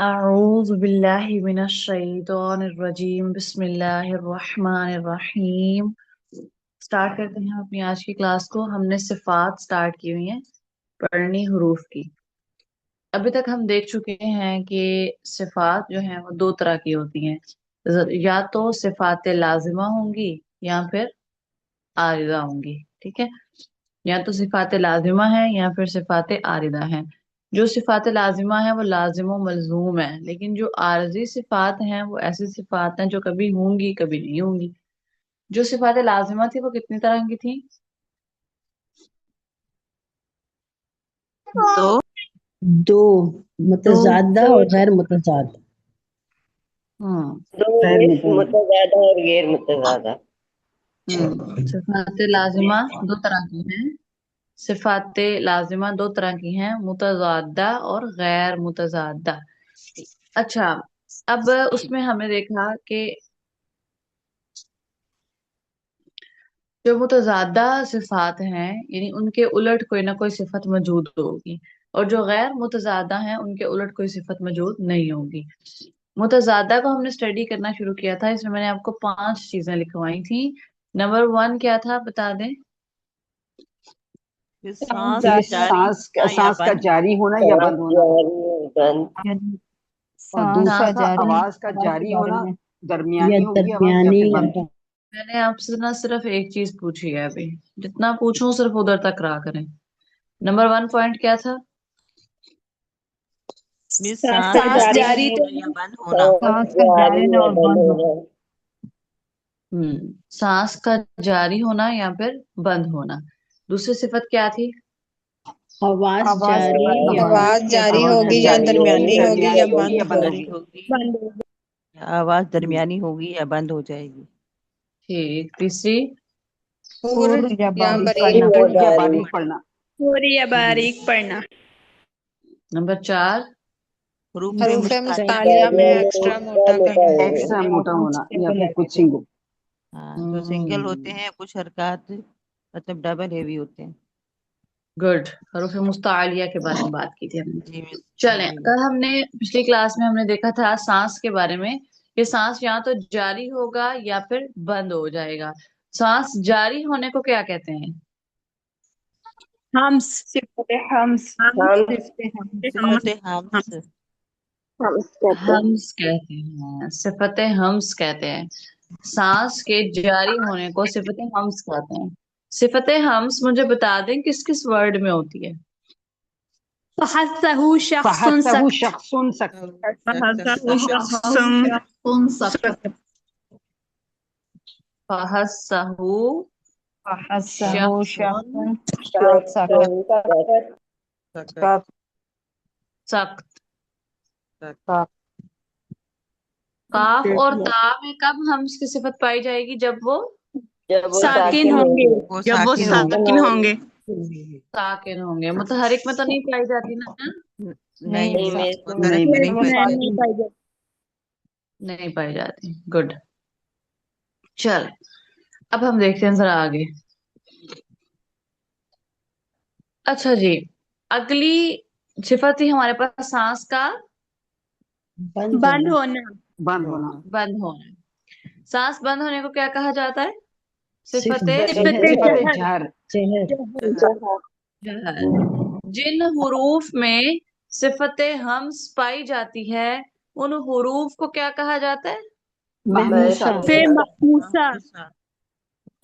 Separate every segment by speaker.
Speaker 1: अऊज़ु बिल्लाहि मिनश शैतानिर रजीम बिस्मिल्लाहिर रहमानिर रहीम। स्टार्ट करते हैं अपनी आज की क्लास को। हमने सिफात स्टार्ट की हुई है पढ़नी हुरूफ की। अभी तक हम देख चुके हैं कि सिफात जो है वो दो तरह की होती हैं। या तो सिफात लाजिमा होंगी या फिर आरिदा होंगी। ठीक है, या तो सिफात लाजिमा है या फिर सिफात आरिदा है। जो सिफात लाजिमा है वो लाजिम व मलजूम है, लेकिन जो आरजी सिफात हैं वो ऐसी सिफात हैं जो कभी होंगी कभी नहीं होंगी। जो सिफात लाजिमा थी वो कितनी तरह की थी? दो।
Speaker 2: दो,
Speaker 1: दो।
Speaker 2: मुतजादा और गैर मुतजाद।
Speaker 1: हम्म।
Speaker 3: दो
Speaker 2: गैर
Speaker 3: मिस
Speaker 2: मुतजाद।
Speaker 3: मुतज़ादा और गैर मुतज़ादा।
Speaker 1: सिफात लाजिमा दो तरह की हैं। सिफात लाजिमा दो तरह की हैं, मुतजादा और गैर मुतजादा। अच्छा, अब उसमें हमने देखा कि जो मुतजादा सिफात हैं यानी उनके उलट कोई ना कोई सिफत मौजूद होगी, और जो गैर मुतजादा हैं उनके उलट कोई सिफत मौजूद नहीं होगी। मुतजादा को हमने स्टडी करना शुरू किया था, इसमें मैंने आपको 5 चीजें लिखवाई थी। नंबर 1 क्या था बता दें?
Speaker 4: फिर सांस
Speaker 2: ये
Speaker 4: जारी होना या
Speaker 2: सांस का
Speaker 4: बंद होना।
Speaker 2: जारी होना या
Speaker 3: सांस
Speaker 2: बंद होना।
Speaker 3: जारी और बंद।
Speaker 1: यानी
Speaker 2: और
Speaker 5: सांस
Speaker 2: दूसरा
Speaker 5: का
Speaker 1: सांस
Speaker 2: था
Speaker 5: जारी
Speaker 2: आवाज का
Speaker 5: आवाज के
Speaker 2: जारी
Speaker 5: बारे
Speaker 2: होना,
Speaker 5: में।
Speaker 2: दरमियानी
Speaker 5: या
Speaker 2: होगी आवाज या
Speaker 5: दरमियानी
Speaker 2: फिर
Speaker 5: या
Speaker 2: बंद।
Speaker 1: मैंने आपसे ना सिर्फ एक चीज पूछी है अभी, जितना पूछूं सिर्फ उधर तक रहा करें। नंबर 1 पॉइंट क्या था?
Speaker 4: मिस
Speaker 3: सांस
Speaker 4: सांस
Speaker 3: का
Speaker 5: सांस
Speaker 4: जारी
Speaker 3: जारी
Speaker 5: जारी तो
Speaker 4: होना या बंद होना।
Speaker 3: सांस
Speaker 5: सांस का
Speaker 3: जारी
Speaker 5: जारी
Speaker 3: या
Speaker 5: और
Speaker 3: बंद
Speaker 5: बंद
Speaker 3: होना।
Speaker 1: सांस का जारी होना या फिर बंद होना। दूसरी सिफत क्या थी?
Speaker 2: आवाज
Speaker 5: आवाज के
Speaker 2: जारी
Speaker 5: बारे में।
Speaker 2: या
Speaker 6: आवाज
Speaker 2: बंद या
Speaker 6: जारी
Speaker 2: फिर
Speaker 3: आवाज
Speaker 6: होगी या
Speaker 3: जारी होगी
Speaker 6: दरमियानी
Speaker 3: या
Speaker 6: होगी या
Speaker 2: दरमियानी
Speaker 3: बंद
Speaker 2: होगी
Speaker 6: बंद
Speaker 2: या
Speaker 3: होगी।
Speaker 2: बंद
Speaker 4: जारी
Speaker 6: होगी।
Speaker 2: होगी।
Speaker 4: होगी
Speaker 6: बंद होगी।
Speaker 4: या आवाज
Speaker 2: हम्म।
Speaker 4: दरमियानी होगी या बंद हो जाएगी।
Speaker 1: ठीक, तीसरी?
Speaker 6: पूर
Speaker 5: पूर्ण या
Speaker 6: या
Speaker 5: बारीक
Speaker 3: पूरी
Speaker 5: पढ़ना।
Speaker 6: बारीक
Speaker 3: या
Speaker 2: पूर्ण
Speaker 6: पढ़ना।
Speaker 2: या
Speaker 3: बारी।
Speaker 2: बारीक पढ़ना।
Speaker 6: पूरी या
Speaker 2: हम्म।
Speaker 6: बारीक पढ़ना।
Speaker 1: नंबर 4?
Speaker 4: हरूफ
Speaker 6: हरूफ
Speaker 4: मुस्तालिया में
Speaker 6: मुस्तालिया में
Speaker 3: मुस्तालिया में
Speaker 6: एक्स्ट्रा
Speaker 3: एक्स्ट्रा
Speaker 6: मोटा
Speaker 3: मोटा
Speaker 6: करना।
Speaker 3: होगा।
Speaker 2: एक्स्ट्रा मोटा होना या फिर कुछ सिंगल।
Speaker 4: हाँ, जो सिंगल होते हैं कुछ हरकत मतलब डबल हेवी होते हैं।
Speaker 1: गुड। हरूफ मुस्तालिया के बारे में बात की थी हमने।
Speaker 4: जी मिस।
Speaker 1: चलें,
Speaker 4: जी
Speaker 1: कल हमने पिछली क्लास में हमने देखा था सांस के बारे में कि सांस या तो जारी होगा या फिर बंद हो जाएगा। सांस जारी होने को क्या कहते हैं?
Speaker 6: हम्स। सिफत हम्स।
Speaker 3: हम
Speaker 6: सिफत हम्स।
Speaker 4: सिफत हम्स।
Speaker 3: हम कहते हैं।
Speaker 1: हम्स कहते हैं, सिफत हम्स कहते हैं। सांस के जारी होने को सिफत हम्स कहते हैं। सिफत हम्स मुझे बता दें किस किस वर्ड में होती है?
Speaker 6: फहसहु शख्सुन
Speaker 2: फहसहु
Speaker 6: सक्त।
Speaker 2: शख्सुन सक।
Speaker 6: फहसहु शख्सुन सक्त।
Speaker 1: फहस्सहू
Speaker 5: फहस्सहु
Speaker 1: शख्सुन
Speaker 5: शख्सन सकत।
Speaker 3: शख्सन सक्त।
Speaker 4: सकत।
Speaker 1: सख्त।
Speaker 4: सकत।
Speaker 1: काफ और ता में कब हम्स की सिफत पाई जाएगी? जब वो
Speaker 3: जब वो
Speaker 6: साकिन
Speaker 3: साकिन
Speaker 6: होंगे।
Speaker 3: होगी।
Speaker 4: वो
Speaker 6: जब वो
Speaker 4: साकिन होंगे।
Speaker 6: साकिन होंगे।
Speaker 1: साकिन होंगे। मुतहरिक में तो नहीं पाई जाती ना?
Speaker 4: नहीं
Speaker 5: नहीं
Speaker 3: नहीं
Speaker 4: मिस
Speaker 3: में
Speaker 4: वो
Speaker 3: इसमें
Speaker 4: तरक
Speaker 2: नहीं
Speaker 4: में
Speaker 2: मिस
Speaker 4: नहीं
Speaker 5: वो
Speaker 4: पाई
Speaker 6: नहीं
Speaker 4: जाती।
Speaker 6: नहीं
Speaker 5: साकिन।
Speaker 6: पाई जाती।
Speaker 1: नहीं पाई जाती। गुड। चल, अब हम देखते हैं जरा आगे। अच्छा जी, अगली सिफत थी हमारे पास सांस का
Speaker 2: बंद
Speaker 6: बंद
Speaker 2: होना।
Speaker 6: होना।
Speaker 2: बंद होना।
Speaker 4: होना।
Speaker 1: बंद होना। सांस बंद होने को क्या कहा जाता है?
Speaker 2: सिर्फ
Speaker 1: सिफते
Speaker 6: सिफत
Speaker 2: सिफत
Speaker 6: जहर।
Speaker 2: जहर।
Speaker 5: जहर।
Speaker 6: जहर।
Speaker 4: जहर।
Speaker 3: जहाँ
Speaker 1: जहर। जिन हुरूफ में सिफते हम्स पाई जाती है उन हुरूफ को क्या कहा जाता है?
Speaker 2: महमूसा।
Speaker 6: फे
Speaker 3: महमूसा।
Speaker 6: मखमूसा।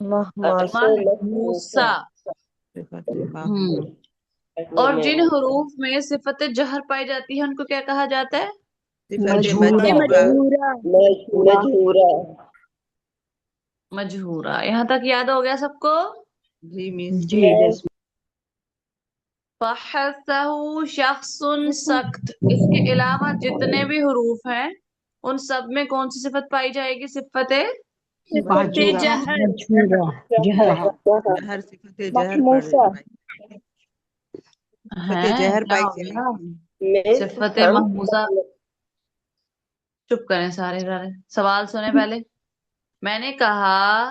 Speaker 4: महमूसा।
Speaker 3: महमूसा
Speaker 1: महमूसा।
Speaker 3: महमूसा।
Speaker 4: सिफत महमूस।
Speaker 1: हम्म। और जिन हुरूफ में सिफत जहर पाई जाती है उनको क्या कहा जाता है?
Speaker 4: सिफत
Speaker 6: फे
Speaker 2: मजहूरा।
Speaker 4: मजहूरा।
Speaker 6: मजबूरा।
Speaker 3: मजहूरा।
Speaker 1: मजहूरा। यहाँ तक याद हो गया सबको?
Speaker 4: जी मिस।
Speaker 2: जी
Speaker 3: मैं
Speaker 2: यस।
Speaker 1: फहसहु शख्सुन सख्त। इसके अलावा जितने भी हुरूफ हैं उन सब में कौन सी सिफत पाई जाएगी? सिफत
Speaker 6: सिफत
Speaker 2: महजूरा।
Speaker 6: जहर।
Speaker 5: मजबूरा। जहर।
Speaker 2: जहर।
Speaker 3: जहाँ
Speaker 4: जहर सिफत जहर
Speaker 6: मखमूसा।
Speaker 4: सिफत
Speaker 1: है
Speaker 4: जहर
Speaker 1: क्या
Speaker 4: पाई
Speaker 1: हो गया?
Speaker 4: जाएगी।
Speaker 3: में
Speaker 1: सिफत
Speaker 3: हम
Speaker 1: महमूजा। चुप करें सारे सारे, सवाल सुने पहले। मैंने कहा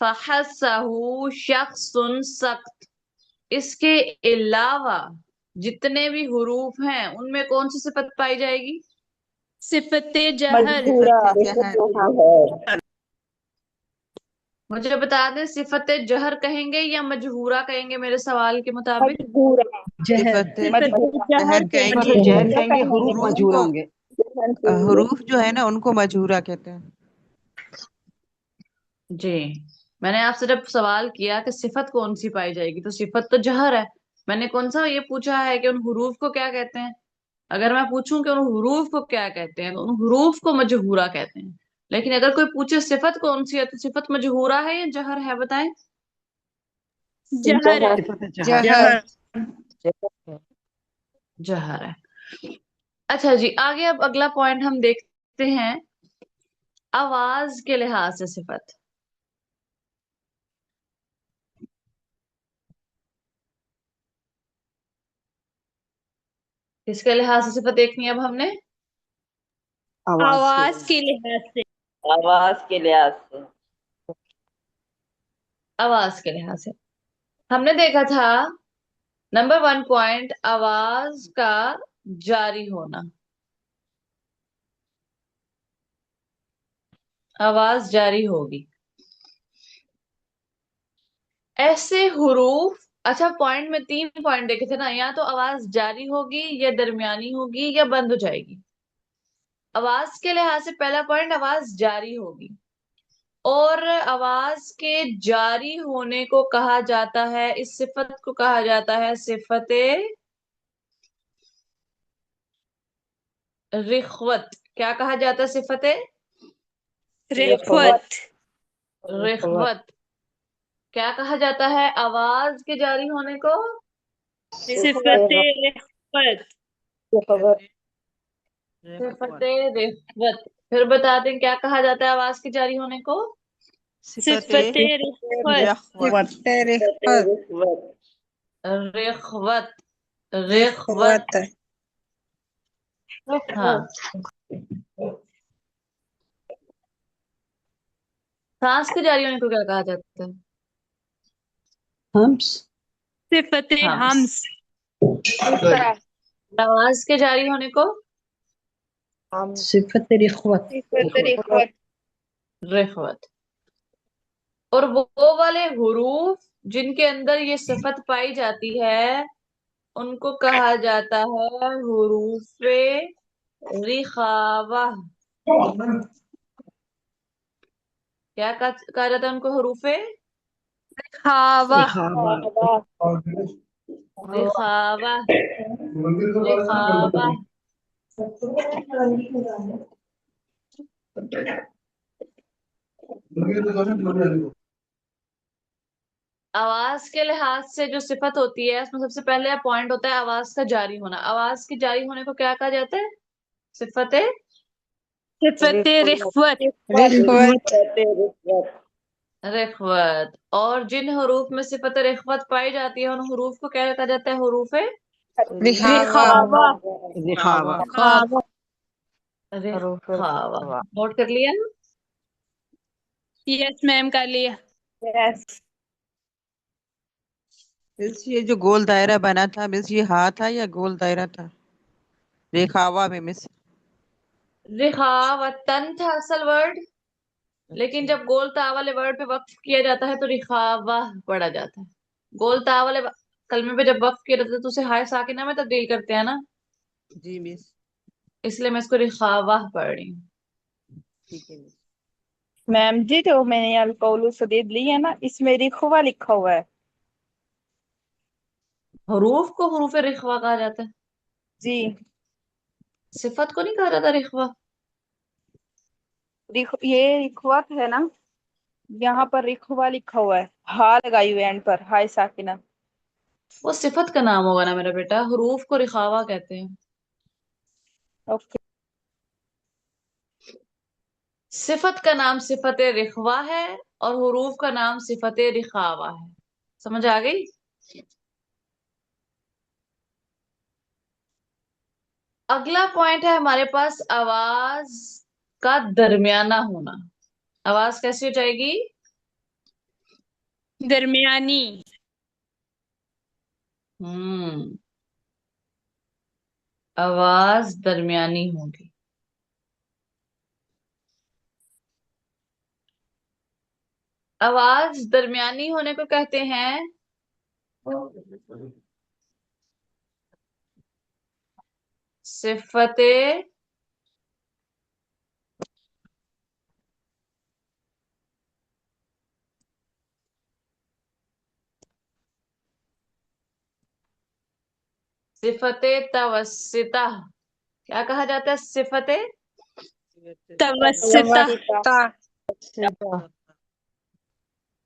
Speaker 1: फहसहु शख्सुन सख्त, इसके अलावा जितने भी हुरूफ हैं उनमें कौन सी सिफत पाई जाएगी?
Speaker 6: सिफते जहर
Speaker 3: मजबूरा
Speaker 4: जहर
Speaker 3: है।
Speaker 1: मुझे बता दें, सिफत जहर कहेंगे या मजहूरा कहेंगे मेरे सवाल के मुताबिक?
Speaker 3: मजबूरा
Speaker 5: जहर
Speaker 4: सिफत
Speaker 6: सिफते
Speaker 4: जहर
Speaker 6: जहर
Speaker 4: कहेंगे।
Speaker 6: कहेंगे।
Speaker 5: जहर
Speaker 2: जहर कहेंगे, हरूफ
Speaker 4: हरूफ
Speaker 2: मजबूर
Speaker 4: को
Speaker 2: होंगे।
Speaker 4: हरूफ जो है ना उनको मजहूरा कहते हैं।
Speaker 1: जी, मैंने आपसे जब सवाल किया कि सिफत कौन सी पाई जाएगी, तो सिफत तो जहर है। मैंने कौन सा ये पूछा है कि उन हुरूफ को क्या कहते हैं। अगर मैं पूछूं कि उन हुरूफ को क्या कहते हैं, तो उन हुरूफ को मजहूरा कहते हैं। लेकिन अगर कोई पूछे सिफत कौन सी है, तो सिफत मजहूरा है या जहर है, बताएं।
Speaker 6: जहर है।
Speaker 2: सिफत जहर।
Speaker 4: जहर
Speaker 1: जहर है। अच्छा जी, आगे अब अगला पॉइंट हम देखते हैं, आवाज के लिहाज से सिफत। किसके लिहाज से सिफत देखनी है अब हमने?
Speaker 6: आवाज के लिहाज से।
Speaker 3: आवाज के लिहाज से।
Speaker 1: आवाज के लिहाज से हमने देखा था, नंबर 1 पॉइंट, आवाज का जारी होना। आवाज जारी होगी, ऐसे हुरूफ। अच्छा, पॉइंट में 3 पॉइंट देखे थे ना, या तो आवाज जारी होगी, या दरमियानी होगी, या बंद हो जाएगी। आवाज के लिहाज से पहला पॉइंट, आवाज जारी होगी। और आवाज के जारी होने को कहा जाता है, इस सिफत को कहा जाता है सिफते रिख्वत। क्या कहा जाता है? सिफते
Speaker 6: रिख्वत।
Speaker 1: रिख्वत। क्या कहा जाता है आवाज के जारी होने को?
Speaker 6: सिफते रिख्वत।
Speaker 1: सिफते रिख्वत। फिर बता दें, क्या कहा जाता है आवाज के जारी होने को?
Speaker 6: सिफते रिख्वत।
Speaker 1: रिख्वत। रिख्वत। हाँ। सांस के जारी होने को क्या कहा जाता है?
Speaker 5: हम्स।
Speaker 6: सिफते
Speaker 1: हम्स।
Speaker 6: हम्स।
Speaker 1: आवाज के जारी होने को?
Speaker 5: सिफत रिख्वत।
Speaker 1: रिख्वत। और वो वाले हुरूफ जिनके अंदर ये सिफत पाई जाती है, उनको कहा जाता है हुरूफे रिखावा। क्या कहा जाता है उनको? हुरूफे
Speaker 6: खावा।
Speaker 1: रिखावा। रिखावा। आवाज के लिहाज से जो सिफत होती है, उसमें सबसे पहले पॉइंट होता है आवाज का जारी होना। आवाज के जारी होने को क्या कहा जाता है? सिफते
Speaker 6: सिफते रिख्वत।
Speaker 1: रिख्वत। और जिन हरूफ में सिफत रिख्वत पाई जाती है, उन हरूफ को क्या कहा जाता है? हरूफे
Speaker 6: रिखावा।
Speaker 2: रिखावा।
Speaker 6: खावा।
Speaker 1: रिखावा। नोट कर लिया?
Speaker 6: यस मैम, कर लिया।
Speaker 4: मिस ये जो गोल दायरा बना था मिस, ये हा था या गोल दायरा था रेखावा में मिस?
Speaker 1: रिखावतन था असल वर्ड, लेकिन
Speaker 4: अच्छा।
Speaker 1: जब गोल ता वाले वर्ड पे वक्फ किया जाता है तो रिखावा पढ़ा जाता है। गोल ता वाले कलमे पे जब वक्फ किया जाता है तो उसे हाय साकिना में तब्दील करते हैं ना,
Speaker 4: जी मिस।
Speaker 1: इसलिए मैं इसको रिखावा पढ़ रही हूँ।
Speaker 4: ठीक है मिस।
Speaker 7: मैम जी, जो मैंने अलकौल सदीद ली है ना, इसमें रिखवा लिखा हुआ है।
Speaker 1: हरूफ को हरूफ रिखवा कहा जाता है,
Speaker 7: जी।
Speaker 1: सिफत को नहीं कहा जाता रिखवा।
Speaker 7: ये रिखवत है ना, यहाँ पर रिखवा लिखा हुआ है, हा लगाई हुई है एंड पर, हाय साकिना।
Speaker 1: वो सिफत का नाम होगा ना मेरा बेटा, हरूफ को रिखावा कहते हैं।
Speaker 7: ओके।
Speaker 1: सिफत का नाम सिफत रिखवा है, और हरूफ का नाम सिफत रिखावा है। समझ आ गई? अगला पॉइंट है हमारे पास, आवाज का दरमियाना होना। आवाज कैसी हो जाएगी?
Speaker 6: दरमियानी।
Speaker 1: हम्म आवाज दरमियानी होगी। आवाज दरमियानी होने को कहते हैं सिफते सिफते तवस्सिता। क्या कहा जाता है? सिफते
Speaker 6: तवस्सुता।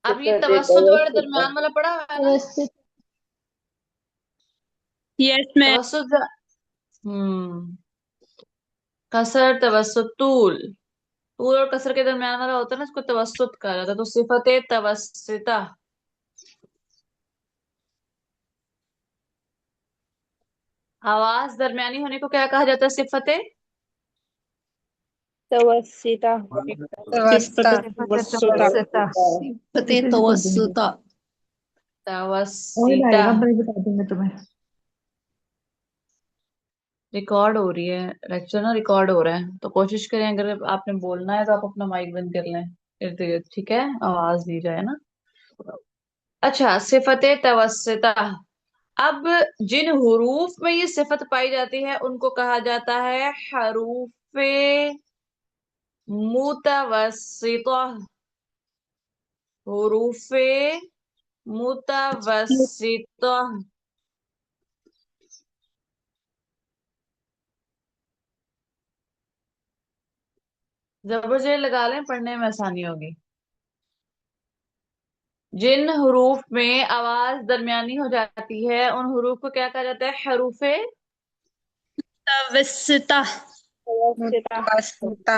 Speaker 1: अब ये तवस्सुत वर्ड दरमियान वाला पड़ा हुआ है ना?
Speaker 5: व्यवस्थित
Speaker 6: यस मैम।
Speaker 1: तवस्सुत। हम्म। कसर तवस्सुत तूल। तूल और कसर के दरमियान वाला होता है ना, इसको तवस्सुत कहा जाता है। तो सिफते तवस्सिता। आवाज दरमियानी होने को क्या कहा जाता है? सिफते
Speaker 7: तवस्सिता।
Speaker 2: तवस्सुता।
Speaker 5: सिफते तवस्सुता।
Speaker 1: तवस्सिता। रिकॉर्ड हो रही है, लेक्चर ना रिकॉर्ड हो रहा है, तो कोशिश करें अगर आपने बोलना है तो आप अपना माइक बंद कर लें इर्द गिर्द, ठीक है? आवाज दी जाए ना। अच्छा, सिफते तवस्सिता। अब जिन हुरूफ में ये सिफत पाई जाती है उनको कहा जाता है हरूफे मुतवस्सिता। हुरूफे मुतवस्सिता। जबर जेर लगा लें, पढ़ने में आसानी होगी। जिन हुरूफ में आवाज दरमियानी हो जाती है उन हुरूफ को क्या कहा जाता है? हरूफे
Speaker 6: तवस्सुता।
Speaker 7: तवस्सिता।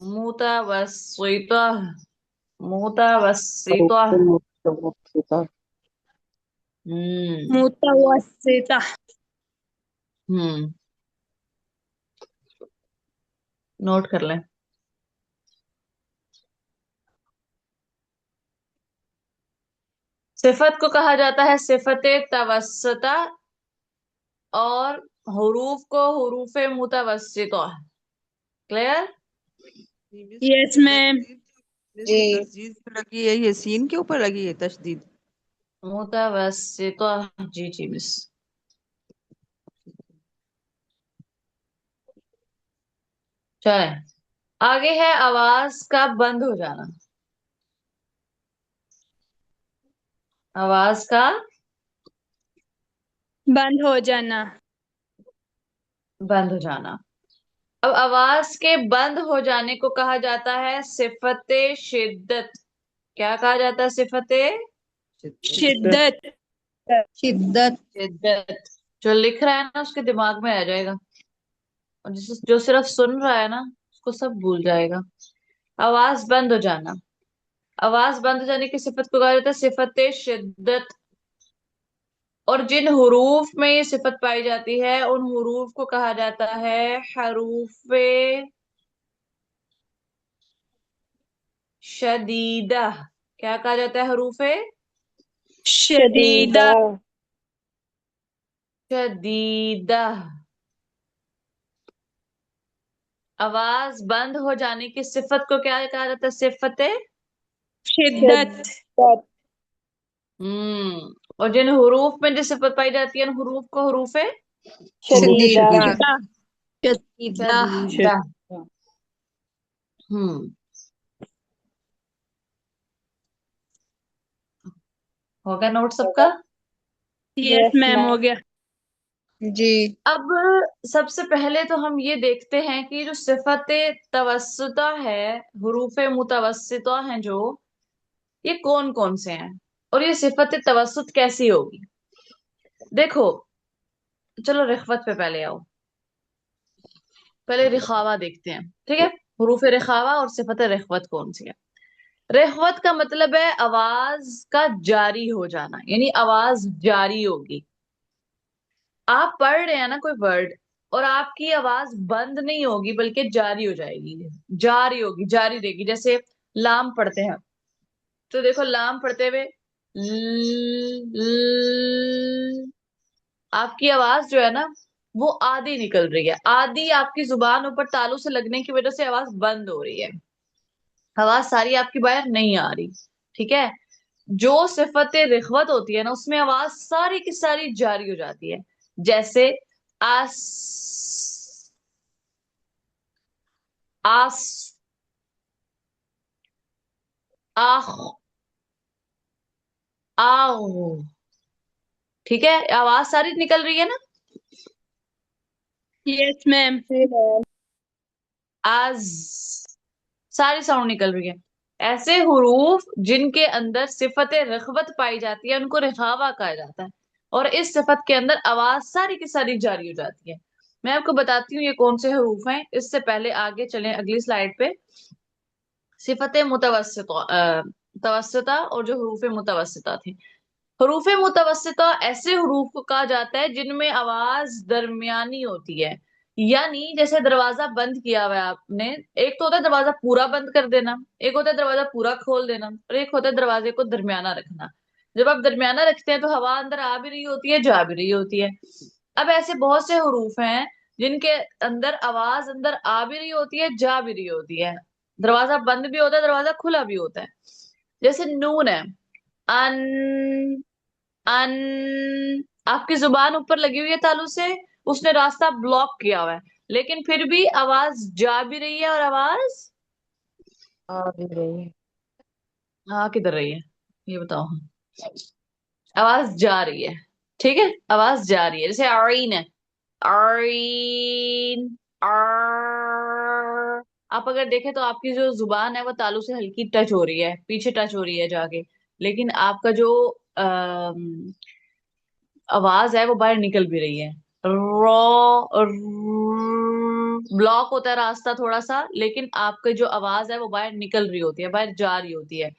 Speaker 1: मुतवस्सिता। मुतवस्सिता। हम्म।
Speaker 6: मुतवस्सिता।
Speaker 1: हम्म। नोट कर लें। सिफत को कहा जाता है सिफते तवस्सुता, और हुरूफ को हुरूफे मुतवस्सिता। क्लियर?
Speaker 6: Yes ma'am.
Speaker 4: तशदीद पे लगी है, ये सीन के ऊपर लगी है तशदीद।
Speaker 1: मुतवस्सिता। जी जी मिस। चले, आगे है आवाज का बंद हो जाना। आवाज का
Speaker 6: बंद हो जाना।
Speaker 1: बंद हो जाना। अब आवाज के बंद हो जाने को कहा जाता है सिफते शिद्दत। क्या कहा जाता है? सिफते
Speaker 6: शिद्दत।
Speaker 5: शिद्दत।
Speaker 1: शिद्दत। जो लिख रहा है ना उसके दिमाग में आ जाएगा, और जो सिर्फ सुन रहा है ना उसको सब भूल जाएगा। आवाज बंद हो जाना। आवाज बंद हो जाने की सिफत को कहा जाता है सिफते शिद्दत, और जिन हुरूफ में ये सिफत पाई जाती है उन हुरूफ को कहा जाता है हरूफे शदीदा। क्या कहा जाता है? हरूफे
Speaker 6: शदीदा।
Speaker 1: शदीदा। आवाज बंद हो जाने की सिफत को क्या कहा जाता है? सिफते
Speaker 6: शिद्दत।
Speaker 1: और जिन हुरूफ में जो सिफत पाई जाती है उन हुरूफ को हरूफे
Speaker 7: शदीदा।
Speaker 6: शदीदा।
Speaker 5: शदीदा।
Speaker 1: शदीदा। हम्म। हो गया नोट सबका?
Speaker 6: यस
Speaker 7: यस
Speaker 6: मैम, हो
Speaker 7: मैम।
Speaker 6: गया।
Speaker 2: जी।
Speaker 1: अब सबसे पहले तो हम ये देखते हैं कि जो सिफते तवस्सुता है, हुरूफे मुतवस्सिता हैं जो, ये कौन कौन से हैं और ये सिफत तवस्सुत कैसी होगी? देखो, चलो रिख्वत पे पहले आओ। पहले रिखावा देखते हैं, ठीक है? हुरूफ रिखावा और सिफत रिख्वत कौन सी है? रिख्वत का मतलब है आवाज का जारी हो जाना, यानी आवाज जारी होगी। आप पढ़ रहे हैं ना कोई वर्ड, और आपकी आवाज बंद नहीं होगी बल्कि जारी हो जाएगी। जारी होगी, जारी रहेगी। जैसे लाम पढ़ते हैं, तो देखो लाम पढ़ते हुए आपकी आवाज जो है ना वो आधी निकल रही है। आधी आपकी जुबान ऊपर तालू से लगने की वजह से आवाज बंद हो रही है। आवाज सारी आपकी बाहर नहीं आ रही। ठीक है। जो सिफत रिखवत होती है ना, उसमें आवाज सारी की सारी जारी हो जाती है। जैसे आस, आस, आह, आओ। ठीक है, आवाज सारी निकल रही है ना।
Speaker 6: Yes ma'am.
Speaker 1: आज सारी साउंड निकल रही है। ऐसे हुरूफ जिनके अंदर सिफत रखवत पाई जाती है उनको रिखावा कहा जाता है। और इस सिफत के अंदर आवाज सारी की सारी जारी हो जाती है। मैं आपको बताती हूँ ये कौन से हरूफ हैं। इससे पहले आगे चलें अगली स्लाइड पे। सिफत मुतवस्सिता और जो हरूफ मुतवस्सिता थी। हरूफ मुतवस्सिता ऐसे हरूफ को कहा जाता है जिनमें आवाज दरमियानी होती है। यानी जैसे दरवाजा बंद किया हुआ है आपने, एक तो होता है दरवाजा पूरा बंद कर देना, एक होता है दरवाजा पूरा खोल देना, और एक होता है दरवाजे को दरमियाना रखना। जब आप दरमियाना रखते हैं तो हवा अंदर आ भी रही होती है, जा भी रही होती है। अब ऐसे बहुत से हरूफ हैं जिनके अंदर आवाज अंदर आ भी रही होती है, जा भी रही होती है। दरवाजा बंद भी होता है, दरवाजा खुला भी होता है। जैसे नून है, अन, अन। आपकी जुबान ऊपर लगी हुई है तालू से, उसने रास्ता ब्लॉक किया हुआ है, लेकिन फिर भी आवाज जा भी रही है और आवाज
Speaker 4: आ भी रही है।
Speaker 1: हाँ किधर रही है, ये बताओ। आवाज जा रही है। ठीक है, आवाज जा रही है। जैसे आरीन है, आरीन, आर। आप अगर देखें तो आपकी जो जुबान है वो तालू से हल्की टच हो रही है, पीछे टच हो रही है जाके, लेकिन आपका जो आवाज है वो बाहर निकल भी रही है। रॉ, ब्लॉक होता है रास्ता थोड़ा सा, लेकिन आपकी जो आवाज है वो बाहर निकल रही होती है, बाहर जा रही होती है।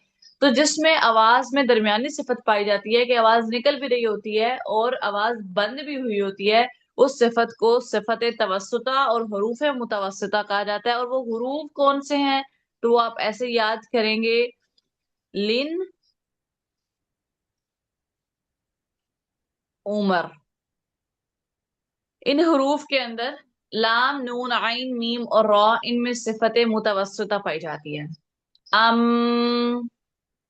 Speaker 1: तो जिसमें आवाज में दरमियानी सिफत पाई जाती है कि आवाज निकल भी रही होती है और आवाज बंद भी हुई होती है, उस सिफत को सिफत तवस्सुता और हरूफ मुतवस्सिता कहा जाता है। और वो हरूफ कौन से हैं, तो वो आप ऐसे याद करेंगे। लिन, उमर। इन हरूफ के अंदर लाम, नून, आइन, मीम और रॉ, इनमें सिफत मुतवस्सिता पाई जाती है। अम,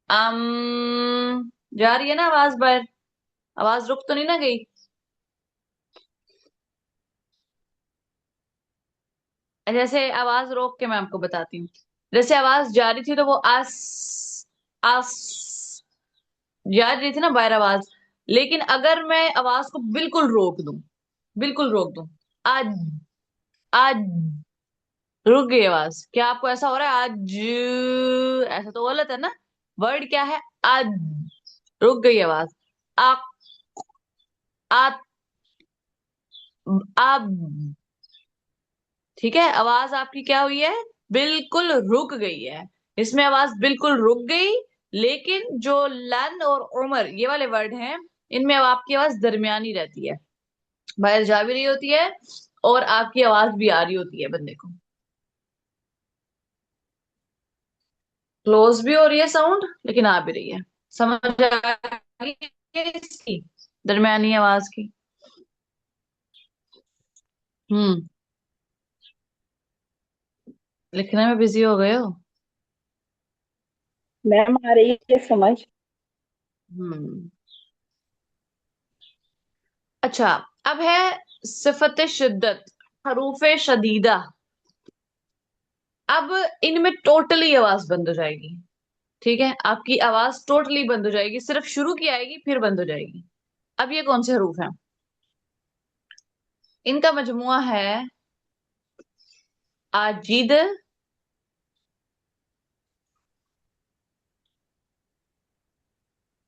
Speaker 1: अम। जा रही है ना आवाज बाहर, आवाज रुक तो नहीं ना गई। जैसे आवाज रोक के मैं आपको बताती हूँ। जैसे आवाज जा रही थी तो वो आस, आस जा रही थी ना बाहर आवाज। लेकिन अगर मैं आवाज को बिल्कुल रोक दूं, बिल्कुल रोक दूं, आज, आज, रुक गई आवाज। क्या आपको ऐसा हो रहा है आज, ऐसा तो गलत है ना। वर्ड क्या है, आज। रुक गई आवाज। आ, आ, अब। ठीक है, आवाज आपकी क्या हुई है, बिल्कुल रुक गई है। इसमें आवाज बिल्कुल रुक गई। लेकिन जो लन और उमर ये वाले वर्ड हैं, इनमें अब आपकी आवाज दरमियानी रहती है, बाहर जा भी रही होती है और आपकी आवाज भी आ रही होती है बंदे को। क्लोज भी हो रही है साउंड, लेकिन आ भी रही है। समझ आ गई है इसकी दरमियानी आवाज की। हम्म। लिखने में बिजी हो गए हो।
Speaker 7: मैम आ रही है समझ।
Speaker 1: हम्म। अच्छा, अब है सिफत शिद्दत, हरूफ शदीदा। अब इनमें टोटली आवाज बंद हो जाएगी। ठीक है, आपकी आवाज टोटली बंद हो जाएगी, सिर्फ शुरू की आएगी फिर बंद हो जाएगी। अब ये कौन से हरूफ हैं, इनका मजमुआ है आजिद,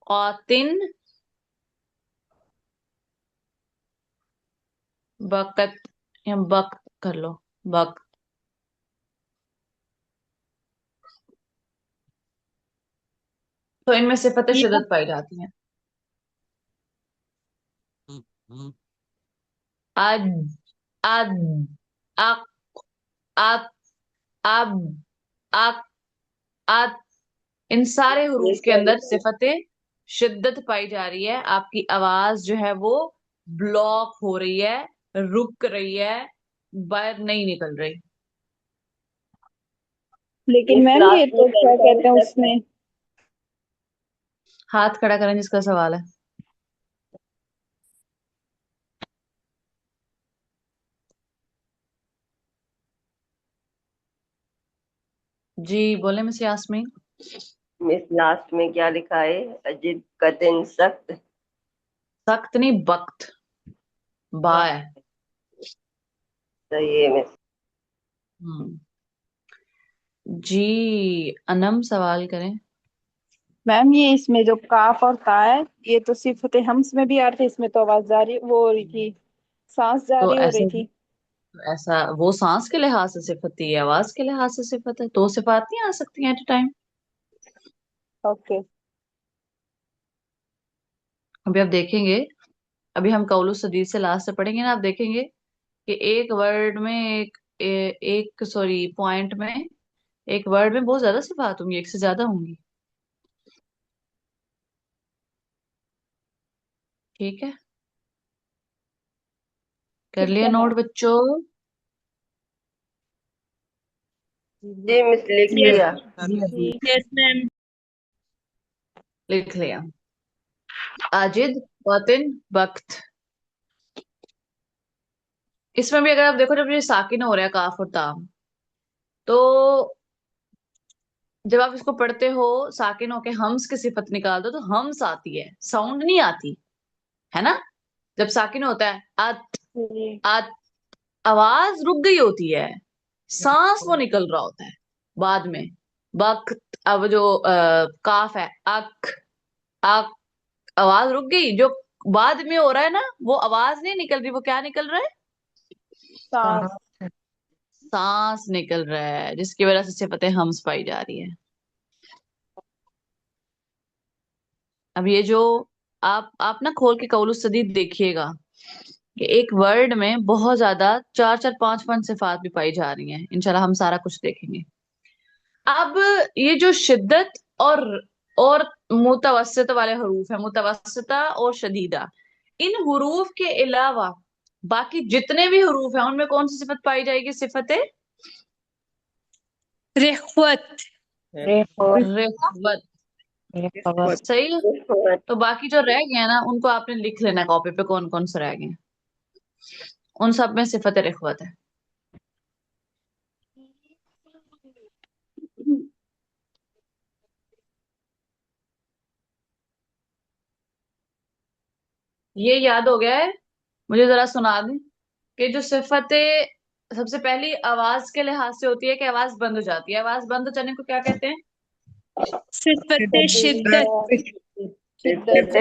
Speaker 1: औतिन, बकत, या बक कर लो, बक। तो इनमें सिफत
Speaker 6: या
Speaker 1: शिद्दत पाई जाती है। आज, अद, अक, अत, अब, अक, अत। इन सारे
Speaker 7: ये
Speaker 1: हरूफ के
Speaker 7: क्या
Speaker 1: अंदर
Speaker 7: लिखा है?
Speaker 1: सिफत शिद्दत पाई जा रही है। आपकी आवाज जो है वो ब्लॉक हो रही है, रुक रही है, बाहर नहीं निकल रही।
Speaker 7: लेकिन मैम
Speaker 3: क्लास
Speaker 7: ये
Speaker 3: में
Speaker 7: तो क्या कहते हैं उसमें
Speaker 1: हाथ खड़ा करें जिसका सवाल है। जी बोले मिस यास्मीन।
Speaker 3: मिस लास्ट में क्या लिखा है? अजित कतिन सख्त।
Speaker 1: सख्त नहीं, वक्त। बा है।
Speaker 3: सही है मिस।
Speaker 1: हम्म। जी अनम सवाल करें।
Speaker 7: मैम ये इसमें जो काफ और ता है ये तो सिफत हम्स में भी आ रहे थे, इसमें तो आवाज जारी वो हो रही थी, सांस
Speaker 1: तो
Speaker 7: जारी हो रही
Speaker 1: ऐसे
Speaker 7: थी।
Speaker 1: ऐसा वो सांस के लिहाज से सिफत थी, आवाज के लिहाज से सिफत है, तो सिफात नहीं आ सकती एट ए टाइम।
Speaker 7: ओके।
Speaker 1: अभी आप देखेंगे, अभी हम कौलु सदीद से लास्ट से पढ़ेंगे ना, आप देखेंगे कि एक वर्ड में एक सॉरी पॉइंट में, एक वर्ड में बहुत ज्यादा सिफात होंगी, एक से ज्यादा होंगी। ठीक है, कर
Speaker 7: ठीक
Speaker 1: लिया
Speaker 7: है
Speaker 1: नोट
Speaker 7: मैम।
Speaker 1: बच्चों।
Speaker 3: जी मिस लिख
Speaker 6: यस
Speaker 3: लिया।
Speaker 6: Yes ma'am.
Speaker 1: लिख लिया। आजिद वतिन वक्त। इसमें भी अगर आप देखो, जब ये साकिन हो रहा है काफ और ताम, तो जब आप इसको पढ़ते हो साकिन होके हम्स की सिफत निकाल दो तो हम्स आती है, साउंड नहीं आती है ना। जब साकिन होता है अत
Speaker 7: जी।
Speaker 1: अत, आवाज रुक गई होती है, सांस वो निकल रहा होता है बाद में। वक्त, अब जो काफ है अक अक, आवाज रुक गई, जो बाद में हो रहा है ना वो आवाज नहीं निकल रही, वो क्या निकल रहा है,
Speaker 7: सांस।
Speaker 1: सांस निकल रहा है, जिसकी वजह से सिफतें हम्स पाई जा रही है। अब ये जो आप ना खोल के कौलुस सदीद देखिएगा कि एक वर्ड में बहुत ज्यादा चार चार पांच पांच सिफात भी पाई जा रही हैं, इंशाल्लाह हम सारा कुछ देखेंगे। अब ये जो शिद्दत और मुतवस्सित वाले हरूफ है, मुतवस्सिता और शदीदा, इन हरूफ के अलावा बाकी जितने भी हरूफ हैं उनमें कौन सी सिफत पाई जाएगी, सिफत
Speaker 6: रिख्वत।
Speaker 1: रिख्वत। सही है। तो बाकी जो रह गए हैं ना उनको आपने लिख लेना कॉपी पे, कौन कौन से रह गए हैं। उन सब में सिफत रिख्वत है। ये याद हो गया है, मुझे जरा सुना दें कि जो सिफतें सबसे पहली आवाज के लिहाज से होती है कि आवाज बंद हो जाती है, आवाज बंद हो जाने को क्या कहते हैं,
Speaker 6: सिफत शिद्दत।
Speaker 7: शिद्दत।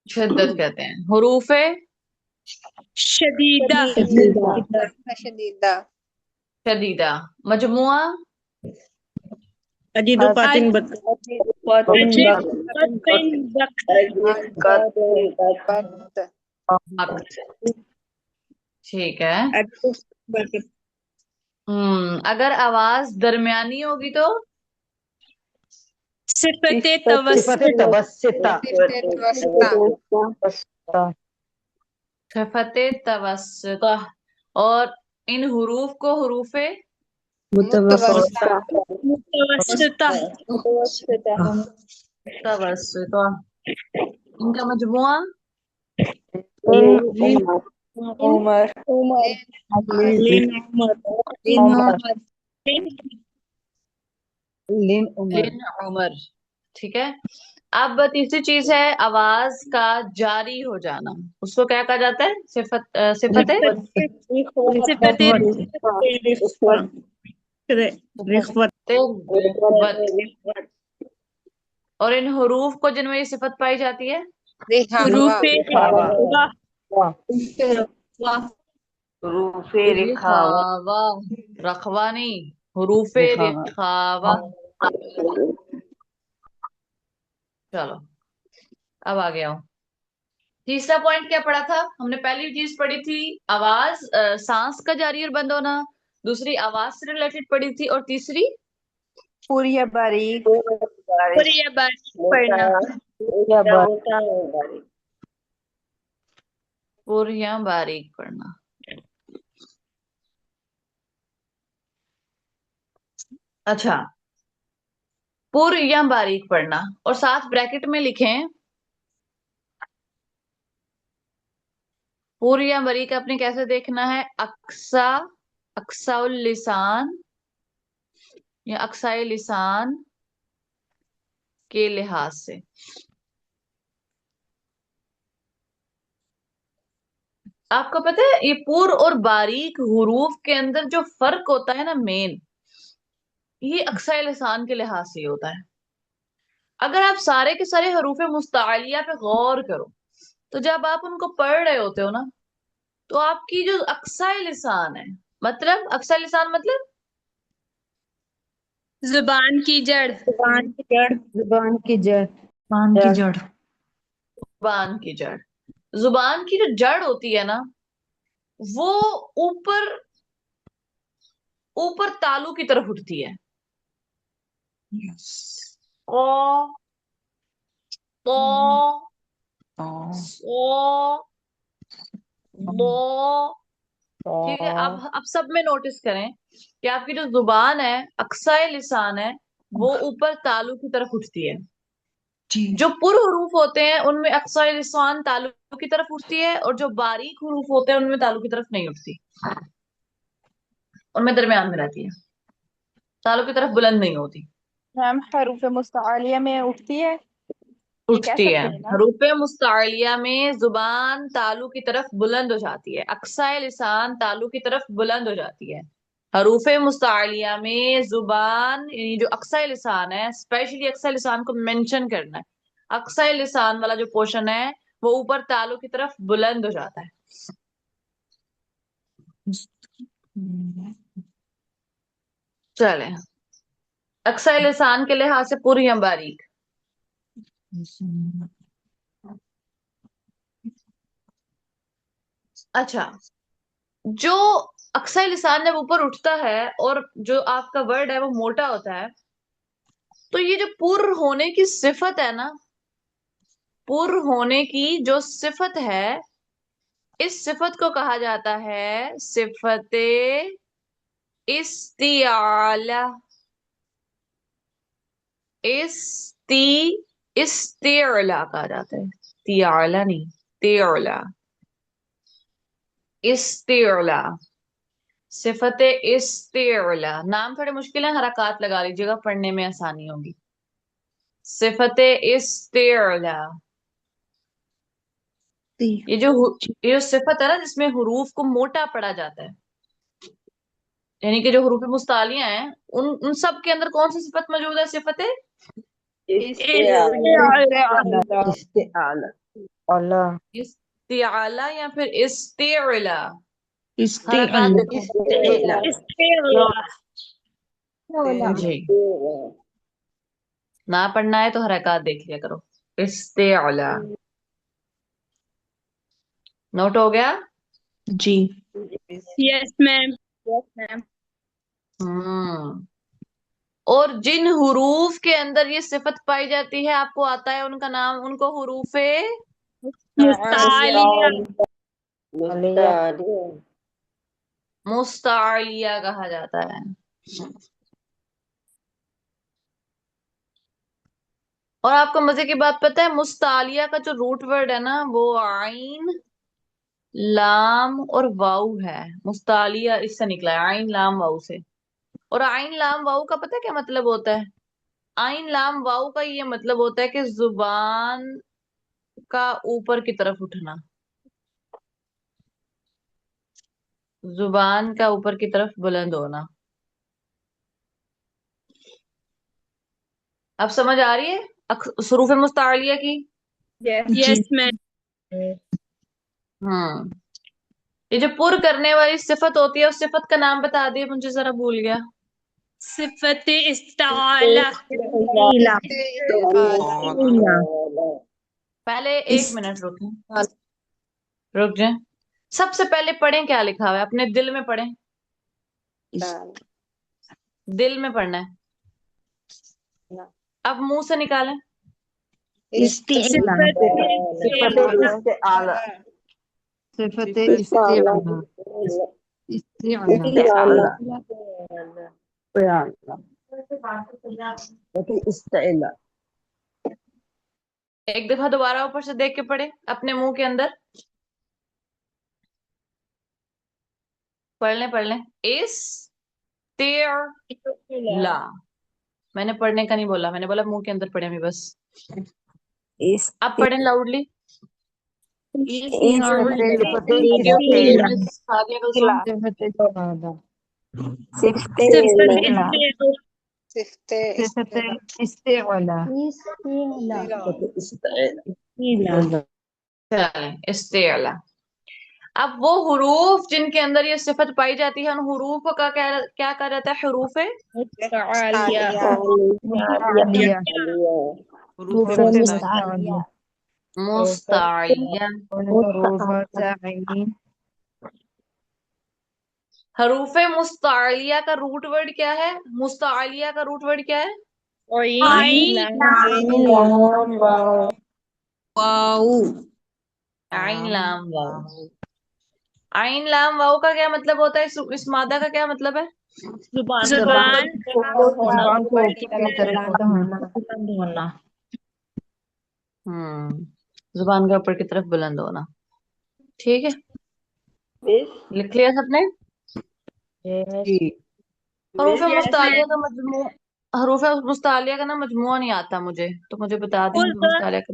Speaker 1: शिद्दत कहते हैं। हरूफ
Speaker 6: शदीदा।
Speaker 5: शदीदा
Speaker 1: शदीदा। मजमुआ
Speaker 6: अजिद
Speaker 7: अजित
Speaker 6: वतिन
Speaker 5: वक्त
Speaker 1: वक्त। ठीक है।
Speaker 6: वक्त।
Speaker 1: अगर आवाज दरमियानी होगी तो
Speaker 6: सिफत तवस्सुत।
Speaker 1: सिफत तवस्सुत। और इन हरूफ को हरूफे
Speaker 5: मुतवस्सिता
Speaker 6: मुतवस्सिता।
Speaker 1: तवस्सुत। इनका मजमुआ
Speaker 7: उमर।
Speaker 6: लिन उमर।
Speaker 2: लिन उमर।
Speaker 1: लिन उमर। ठीक है। अब तीसरी चीज है आवाज का जारी हो जाना, उसको क्या कहा जाता है, सिफत
Speaker 6: सिफत रिख्वत।
Speaker 1: रिख्वत। और इन हरूफ को जिनमें ये सिफत पाई जाती है,
Speaker 6: हरूफ
Speaker 3: रूफे रिखावा।
Speaker 1: रिखावा। रखवा नहीं, हरूफे
Speaker 2: रिखावा।
Speaker 1: रिखावा। चलो अब आ गया हूँ। तीसरा पॉइंट क्या पढ़ा था हमने, पहली चीज पढ़ी थी आवाज सांस का जारी और बंद होना, दूसरी आवाज से रिलेटेड पढ़ी थी, और तीसरी
Speaker 7: पूरी या बारीक।
Speaker 6: और ये बारीक पढ़ना।
Speaker 1: पूरियां बारीक पढ़ना। अच्छा, पुर या बारीक पढ़ना, और साथ ब्रैकेट में लिखें पुर या बारीक। आपने कैसे देखना है? अक्सा, अक्साउल लिसान या अक्साए लिसान के लिहाज से। आपको पता है ये पुर और बारीक हुरूफ के अंदर जो फर्क होता है ना मेन, ये अक्साए लिसान के लिहाज से होता है। अगर आप सारे के सारे हरूफ मुस्तालिया पे गौर करो, तो जब आप उनको पढ़ रहे होते हो ना, तो आपकी जो अक्साए लिसान है, मतलब अक्साए लिसान मतलब
Speaker 6: जुबान की जड़।
Speaker 2: जुबान की जड़। जुबान की जड़।
Speaker 5: पान की जड़।
Speaker 1: जुबान की जड़। जुबान की जो जड़ होती है ना, वो ऊपर ऊपर तालू की तरफ उठती है। ओ, तो, सो, दो। ठीक है, अब सब में नोटिस करें कि आपकी जो जुबान है, अक्साए लिसान है, वो ऊपर तालू की तरफ उठती है। जो पुर हरूफ होते हैं उनमें अक्साए लिसान तालू की तरफ उठती है, और जो बारीक हरूफ होते हैं उनमें तालू की तरफ नहीं उठती, उनमें दरमियान में रहती है, तालू की तरफ बुलंद नहीं होती।
Speaker 7: मैम हरूफ मुस्तालिया में उठती है, ये कह
Speaker 1: उठती है।
Speaker 7: सकते हैं ना?
Speaker 1: हरूफ मुस्तालिया में जुबान तालू की तरफ बुलंद हो जाती है, अक्साए लिसान तालू की तरफ बुलंद हो जाती है। हरूफ मुस्तालिया में जुबान, यानी जो अक्साए लिसान है, स्पेशली अक्साए लिसान को मेंशन करना है, अक्साए लिसान वाला जो पोर्शन है वो ऊपर तालू की तरफ बुलंद हो जाता है। चले, अक्साए लिसान के लिहाज से पूरी या बारीक? अच्छा, जो अक्साई लिसान जब ऊपर उठता है और जो आपका वर्ड है वो मोटा होता है, तो ये जो पुर होने की सिफत है ना, पुर होने की जो सिफत है, इस सिफत को कहा जाता है सिफते इस्तिआला। इस्ती इस्तिआला कहा जाता है, तिआला नहीं, तिआला, इस्तिआला, सिफत इस्तिआला। नाम थोड़े मुश्किल है, हरकत लगा लीजिएगा, पढ़ने में आसानी होगी। सिफत इस्तिआला, ये जो सिफत है ना जिसमें हुरूफ को मोटा पढ़ा जाता है, यानी कि जो हुरूफ मुस्तालियां हैं, उन सब के अंदर कौन सी सिफत मौजूद है? सिफत
Speaker 3: इस्तेआला।
Speaker 1: इस्तिआला या फिर इस्तिआला?
Speaker 5: इस्तिआला।
Speaker 1: हरकत देखो जी, ना पढ़ना है तो हरकत देख लिया करो। इस्तिआला नोट हो गया?
Speaker 5: जी।
Speaker 6: Yes ma'am.
Speaker 1: हम्म। और जिन हुरूफ के अंदर ये सिफत पाई जाती है, आपको आता है उनका नाम, उनको हुरूफे
Speaker 6: मुस्तालिया।
Speaker 3: मुस्तालिया।
Speaker 1: मुस्तालिया कहा जाता है। और आपको मजे की बात पता है, मुस्तालिया का जो रूट वर्ड है ना, वो आइन लाम और वाऊ है। मुस्तालिया इससे निकला है, आइन लाम वाऊ से। और आइन लाम वाऊ का पता है क्या मतलब होता है? आइन लाम वाऊ का ये मतलब होता है कि जुबान का ऊपर की तरफ उठना, जुबान का ऊपर की तरफ बुलंद होना। अब समझ आ रही है हुरूफ मुस्तालिया की?
Speaker 6: Yes ma'am.
Speaker 1: हम्म। ये जो पुर करने वाली सिफत होती है, उस सिफत का नाम बता दिए मुझे, जरा भूल गया।
Speaker 6: सिफत इस्ताला।
Speaker 1: पहले एक मिनट रुकें, रुक जाए। सबसे पहले पढ़ें क्या लिखा हुआ है, अपने दिल में पढ़ें, दिल में पढ़ना है। अब मुंह से निकालें।
Speaker 6: सिफत
Speaker 3: इस्तेआला।
Speaker 2: सिफत इस्तिआला। इस्तिआला।
Speaker 3: इस्ताइला।
Speaker 1: एक दफा दोबारा ऊपर से देख के पढ़े अपने मुंह के अंदर। पढ़ लें। इस तेर ला। मैंने पढ़ने का नहीं बोला, मैंने बोला मुंह के अंदर पढ़े अभी बस।
Speaker 2: इस
Speaker 1: अब पढ़ें लाउडली।
Speaker 2: इस्तेला
Speaker 1: मिस सादिया कुलसुम।
Speaker 2: सिफते
Speaker 6: सिफत
Speaker 2: इस्तेला
Speaker 6: इस्तेला
Speaker 2: सिफते इस्तेला
Speaker 3: इस्ताइला।
Speaker 1: चलें इस्तेला। अब वो हुरूफ जिनके अंदर ये सिफत पाई जाती है, उन हुरूफ का क्या क्या कहा जाता है? हुरूफ
Speaker 6: मुस्तालिया
Speaker 2: मुस्तालिया
Speaker 4: हुरूफ
Speaker 2: मुस्तालिया
Speaker 1: मुस्तालिया।
Speaker 2: मुस्तालिया
Speaker 1: हरूफ मुस्तालिया का रूट वर्ड क्या है? मुस्तालिया का रूट वर्ड क्या है? आइन लाम वाव। आइन लाम वाव का क्या मतलब होता है? इस मादा का क्या मतलब है?
Speaker 6: जुबान
Speaker 2: जुबान को ऊपर की तरफ
Speaker 5: बुलंद होना।
Speaker 1: जुबान के ऊपर की तरफ बुलंद होना। ठीक है,
Speaker 3: मिस
Speaker 1: लिख लिया सबने?
Speaker 4: जी।
Speaker 1: हरूफ
Speaker 6: यस
Speaker 1: मुस्तालिया
Speaker 6: मैम
Speaker 1: का मजमू हरूफ मुस्तालिया का ना मजमुआ नहीं आता मुझे, तो मुझे बता दें हरूफ मुस्तालिया का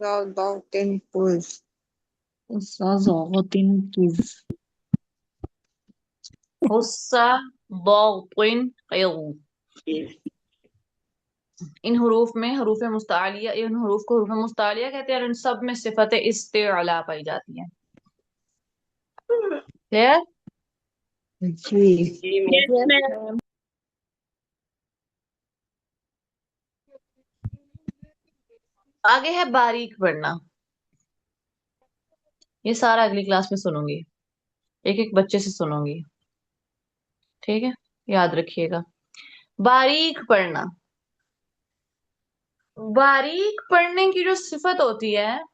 Speaker 5: ज़ाग़तिन तुज़।
Speaker 1: हुस्सा दातिन क़िल। इन हरूफ में हरूफ मुस्तालिया, इन हरूफ को हरूफ मुस्तालिया कहते हैं और इन सब में सिफत इस्तिअला पाई जाती है। क्लियर?
Speaker 3: जी
Speaker 6: यस
Speaker 3: मिस
Speaker 6: मैम
Speaker 1: आगे है बारीक पढ़ना। ये सारा अगली क्लास में सुनूंगी, एक एक बच्चे से सुनूंगी। ठीक है, याद रखिएगा। बारीक पढ़ना। बारीक पढ़ने की जो सिफत होती है,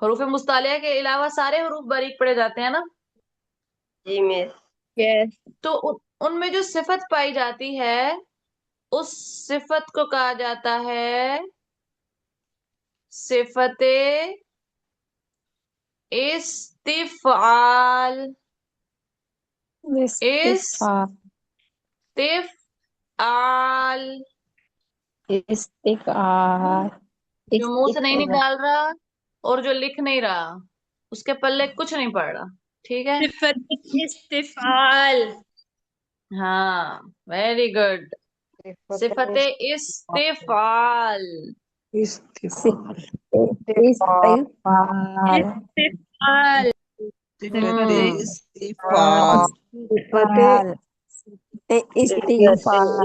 Speaker 1: हरूफ मुस्तालिया के अलावा सारे हरूफ बारीक पढ़े जाते हैं ना,
Speaker 3: जी मिस
Speaker 6: यस
Speaker 1: तो उनमें जो सिफत पाई जाती है, उस सिफत को कहा जाता है सिफते इस्तिफआल। इस्तिफआल। जो मुंह से नहीं निकाल रहा और जो लिख नहीं रहा, उसके पल्ले कुछ नहीं पड़ रहा। ठीक है,
Speaker 6: सिफत इस्तिफाल
Speaker 1: हाँ, वेरी गुड। सिफते इस्तिफाल।
Speaker 6: इस्तिफाल
Speaker 4: सिफते
Speaker 1: हम्म
Speaker 4: इस्तिफाल।
Speaker 3: इस्तिफाल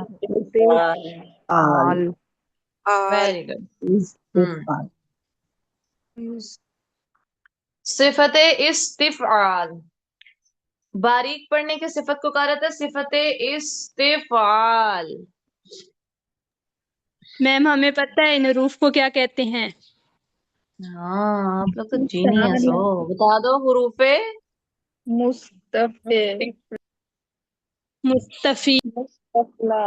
Speaker 1: वेरी गुड।
Speaker 3: इस्तिफाल
Speaker 1: सिफते इस्तिफआल। बारीक पढ़ने की सिफत को कहा जाता है सिफते इस्तिफाल।
Speaker 6: मैम हमें पता है इन हरूफ को क्या कहते हैं।
Speaker 1: हाँ, आप लोग तो जीनियस हो। बता दो हुरूफे
Speaker 7: मुस्तफे
Speaker 6: मुस्तफी
Speaker 7: मुस्तफला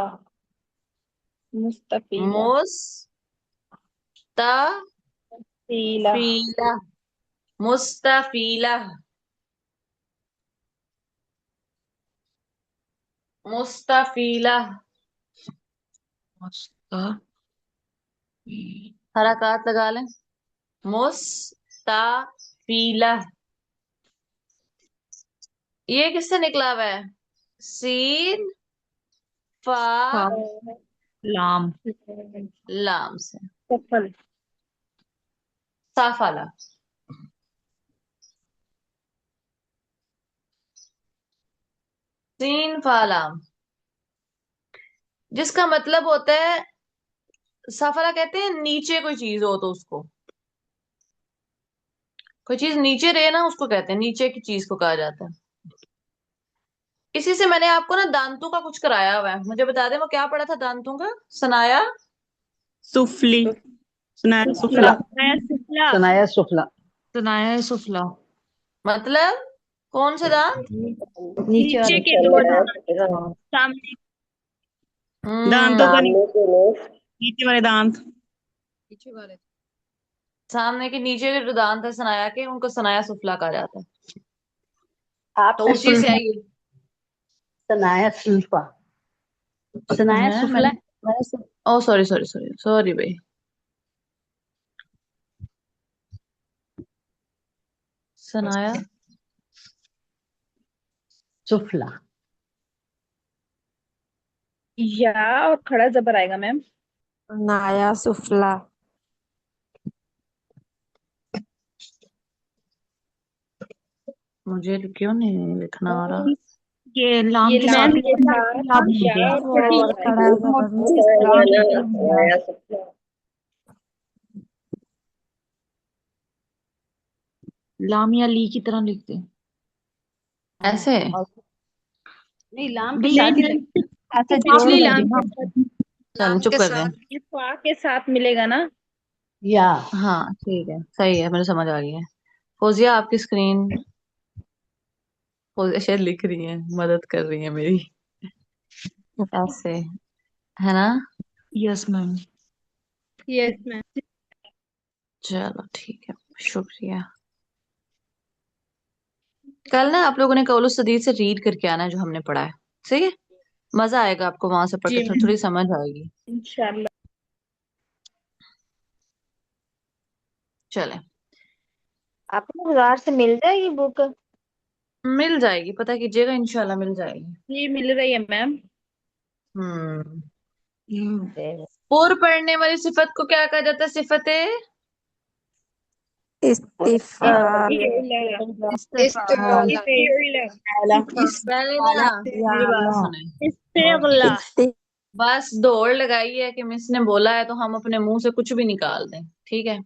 Speaker 7: मुस्तफीला फीला
Speaker 1: मुस्तफीला। मुस्तफीला। मुस्तफीला। हरकत लगा लें। मुस्तफीला। ये किससे निकला हुआ है? सीन फा
Speaker 5: लाम।
Speaker 1: लाम से।
Speaker 7: सफल
Speaker 1: साफाला। सीन फा लाम, जिसका मतलब होता है, साफाला कहते हैं नीचे कोई चीज हो तो उसको, कोई चीज नीचे रहे ना, उसको कहते हैं, नीचे की चीज को कहा जाता है। इसी से मैंने आपको ना दांतों का कुछ कराया हुआ है, मुझे बता दें वो क्या पढ़ा था दांतों का? सनाया
Speaker 5: सुफली सुनाया
Speaker 7: सुफला।
Speaker 5: सुफला
Speaker 6: मैं सुफला।
Speaker 2: सनाया सुफला।
Speaker 1: सनाया सुफला मतलब कौन से दांत?
Speaker 2: नीचे
Speaker 6: नीचे
Speaker 2: वाले।
Speaker 6: के दो दांत
Speaker 3: हाँ,
Speaker 6: सामने।
Speaker 5: दांतों का
Speaker 3: सामने के नोज।
Speaker 5: नीचे वाले दांत
Speaker 1: पीछे वाले सामने के नीचे के जो दांत है सनाया के, उनको सनाया सुफला कहा जाता है। तो उसी से आई
Speaker 2: सनाया सुल्फा। सनाया
Speaker 1: है।
Speaker 2: सुफला।
Speaker 1: ओ सॉरी सॉरी सॉरी सॉरी भाई। सनाया
Speaker 2: सुफला।
Speaker 7: या और खड़ा जबर आएगा मैम।
Speaker 8: नाया सुफला।
Speaker 1: मुझे क्यों नहीं लिखना आ रहा?
Speaker 5: ये लाम
Speaker 7: ये
Speaker 5: के
Speaker 7: लाम
Speaker 5: साथ
Speaker 7: के साथ
Speaker 5: लाभ
Speaker 7: या
Speaker 5: होंगे।
Speaker 7: और खड़ा
Speaker 8: और
Speaker 7: जबर
Speaker 8: खड़ा
Speaker 7: आएगा।
Speaker 8: जबर
Speaker 3: सनाया सुफला।
Speaker 5: लाम या ली की तरह लिखते हैं।
Speaker 1: ऐसे
Speaker 2: नहीं, लाम के
Speaker 6: नहीं
Speaker 2: साथ ही
Speaker 6: नहीं,
Speaker 2: ऐसे जोड़
Speaker 6: पिछली
Speaker 2: देंगे
Speaker 6: लाम
Speaker 2: ना।
Speaker 6: के साथ।
Speaker 1: चल चुप कर दे।
Speaker 7: ये फा के साथ मिलेगा ना।
Speaker 2: या
Speaker 1: हाँ ठीक है, सही है, मुझे समझ आ गई है। फौजिया आपकी स्क्रीन, फौजिया शायद लिख रही है, मदद कर रही है मेरी। ऐसे है ना?
Speaker 5: Yes ma'am.
Speaker 6: Yes ma'am.
Speaker 1: चलो ठीक है, शुक्रिया। कल ना आप लोगों ने कौल सदीद से रीड करके आना है जो हमने पढ़ा है, ठीक है? मजा आएगा आपको वहां से पढ़ के,
Speaker 6: जी
Speaker 1: थोड़ी
Speaker 6: मैम।
Speaker 1: थोड़ी समझ आएगी।
Speaker 7: इंशाल्लाह।
Speaker 1: चले,
Speaker 8: आपको बाजार से मिल जाएगी बुक?
Speaker 1: मिल जाएगी, पता कीजिएगा, इंशाल्लाह मिल जाएगी।
Speaker 7: ये मिल रही है मैम।
Speaker 1: हम्म। पूर्व पढ़ने वाली सिफत को क्या कहा जाता है? सिफते
Speaker 8: इस्तिफाल।
Speaker 2: इस्तेफाल।
Speaker 1: पहले ना मेरी बात सुने।
Speaker 6: इस्तेगला।
Speaker 1: बस दौड़ लगाई है कि मिस ने बोला है तो हम अपने मुंह से कुछ भी निकाल दें, ठीक है?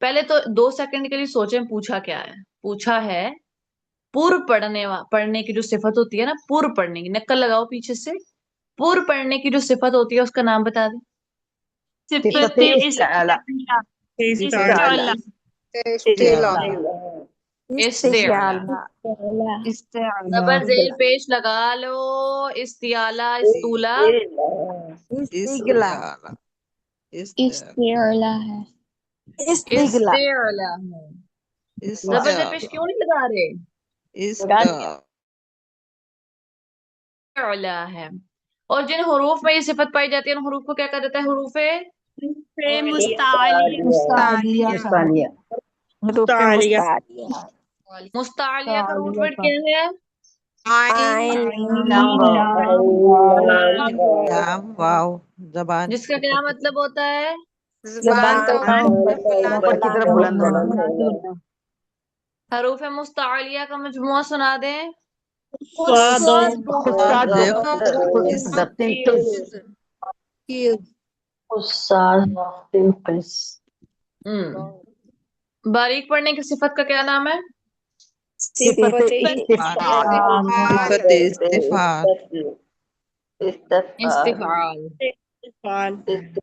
Speaker 1: पहले तो 2 सेकंड के लिए सोचें पूछा क्या है। पूछा है पूर्व पढ़ने की जो सिफत होती है ना, पूर्व पढ़ने की, नक्कल लगाओ पीछे से। पूर्व पढ़ने की जो सिफत होती है उसका नाम बता दे।
Speaker 2: सिफते
Speaker 6: सिफते
Speaker 2: इस्ताला।
Speaker 6: इस्तेगला।
Speaker 1: इस्तिआला।
Speaker 2: इस्ताला।
Speaker 1: जबर जेल पेश लगा लो। इस्तिआला, इस्तूला।
Speaker 8: इस्तिगला।
Speaker 7: इस्तेगला है।
Speaker 8: इस्तिगला।
Speaker 1: इस्तिआला है। जबर जेल पेश क्यों नहीं लगा रहे? इस्तिआला है। और जिन हरूफ में ये सिफत पाई जाती है उन हरूफ को क्या कहा जाता है? हरूफे
Speaker 6: से मुस्तालिया।
Speaker 2: मुस्तालिया। मुस्तालिया।
Speaker 8: हरूफ मुस्तालिया।
Speaker 1: मुस्तालिया का रूट वर्ड क्या है?
Speaker 8: आइन
Speaker 2: लाम वाव।
Speaker 4: लाम वाव जबान
Speaker 1: जिसका क्या मतलब होता है?
Speaker 8: जबान तो
Speaker 2: ऊपर की तरफ बुलंद होना।
Speaker 1: हरूफ मुस्तालिया का मजमुआ सुना दें।
Speaker 2: उस्ताद
Speaker 1: बारीक पढ़ने की सिफत का क्या नाम है?
Speaker 8: सिफत
Speaker 4: सिफत इस्तिफाल।
Speaker 1: इस्तिफाल।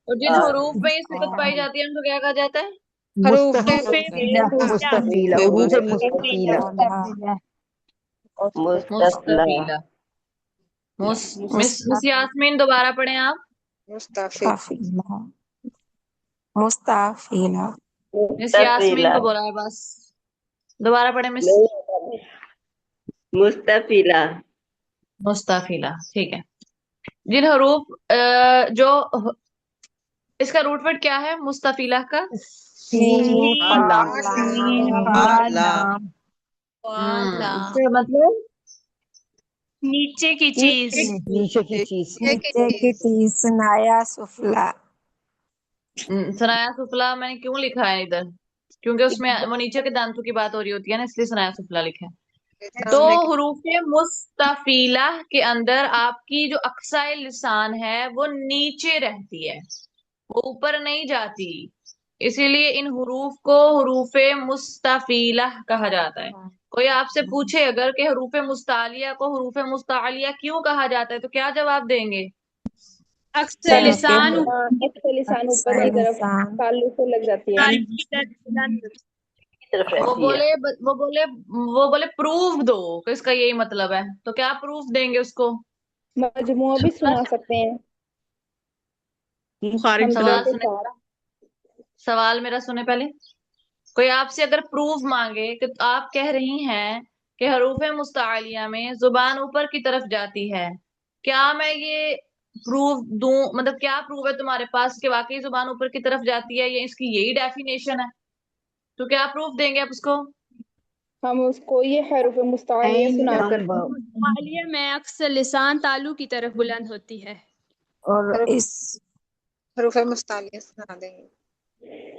Speaker 1: और जिन हरूफ में ये सिफत पाई जाती है उनको क्या कहा जाता है?
Speaker 2: मुस्तफीला। मुस्तफीला। उरूफ मुस्तफीला।
Speaker 3: मुस्तफला।
Speaker 1: मुस्तफीला। मिस यास्मीन दोबारा पढ़ें आप।
Speaker 8: मुस्ताफिला। मुस्ताफिला।
Speaker 1: मिस यास्मीन
Speaker 3: मुस्तफीला।
Speaker 1: को बोला है बस। दोबारा पढ़े मिस।
Speaker 3: मुस्तफीला।
Speaker 1: मुस्तफीला, ठीक है। जिन हरूफ जो इसका रूट वर्ड क्या है मुस्तफीला का?
Speaker 4: लाम
Speaker 1: इसका मतलब
Speaker 6: नीचे की चीज।
Speaker 2: नीचे की चीज।
Speaker 8: नीचे की चीज सुनाया सुफला।
Speaker 1: सनाया सुफला मैंने क्यों लिखा है इधर? क्योंकि उसमें वो नीचे के दांतों की बात हो रही होती है ना, इसलिए सनाया सुफला लिखा है। तो हरूफे मुस्तफीला के अंदर आपकी जो अक्साए लिसान है वो नीचे रहती है, वो ऊपर नहीं जाती। इसीलिए इन हरूफ को हरूफे मुस्तफीला कहा जाता है। कोई आपसे पूछे अगर कि हरूफे मुस्तालिया को हरूफे मुस्तालिया क्यों कहा जाता है तो क्या जवाब देंगे?
Speaker 6: अक्सर
Speaker 7: हाँ,
Speaker 6: लिसान
Speaker 7: अक्सर लिसान ऊपर की तरफ ताल्लुक से लग जाती है।
Speaker 6: की तरफ बुलंद होती
Speaker 3: की तरफ
Speaker 1: वो
Speaker 3: रहती है।
Speaker 1: बोले वो बोले वो बोले प्रूफ दो कि इसका यही मतलब है, तो क्या प्रूफ देंगे उसको?
Speaker 7: मजमुआ भी सुना सकते हैं
Speaker 5: मुखारिब
Speaker 7: हमजे
Speaker 1: सवाल
Speaker 5: कलाम।
Speaker 7: के
Speaker 1: सुने,
Speaker 7: साथ।
Speaker 1: सवाल मेरा सुने पहले। कोई आपसे अगर प्रूफ मांगे कि आप कह रही हैं कि हरूफ मुस्तालिया में जुबान ऊपर की तरफ जाती है, क्या मैं ये प्रूफ दूं? मतलब क्या प्रूफ है तुम्हारे पास कि वाकई जुबान ऊपर की तरफ जाती है, ये इसकी यही डेफिनेशन है? तो क्या प्रूफ देंगे आप उसको?
Speaker 7: हम उसको ये हरूफ मुस्तालिया
Speaker 2: ऐन
Speaker 7: सुना
Speaker 2: लाम
Speaker 7: कर
Speaker 2: वाव
Speaker 6: हालिया में अक्सर लिसान तालु की तरफ बुलंद होती है।
Speaker 2: और इस
Speaker 9: हरूफ मुस्तालिया सुना देंगे।